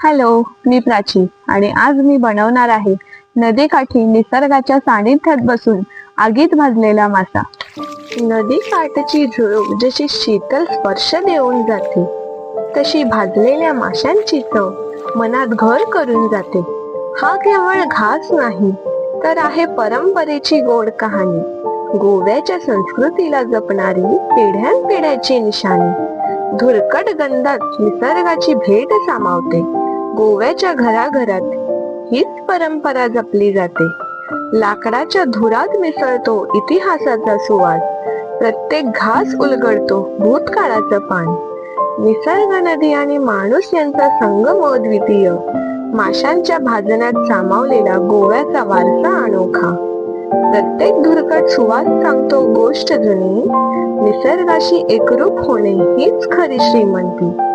Hello, मी प्राची आणि आज मी बनवणार आहे नदीकाठी निसर्गाच्या सानिध्यात बसून आगीत भाजलेला मासा. नदी काठची झुळूक जशी शीतल स्पर्श देऊन जाते, तशी भाजलेल्या माशांची चव मनात घर करून जाते. हा केवळ घास नाही, तर आहे परंपरेची गोड कहाणी, गोव्याच्या संस्कृतीला जपणारी पिढ्यानपिढ्याची निशाणी. धुरकट गंधात निसर्गाची भेट सामावते. गोव्याच्या घराघरात हीच परंपरा जपली जाते. लाकडाच्या धुरात मिसळतो इतिहासाचा सुवास, प्रत्येक घास उलगडतो भूतकाळाचं पान. निसर्ग, नदी आणि माणूस यांचा संगम अद्वितीय, माशांच्या भाजण्यात सामावलेला गोव्याचा वारसा अनोखा. प्रत्येक धुरकट सुवास सांगतो गोष्ट जुनी, निसर्गाशी एकरूप होणे हीच खरी श्रीमंती.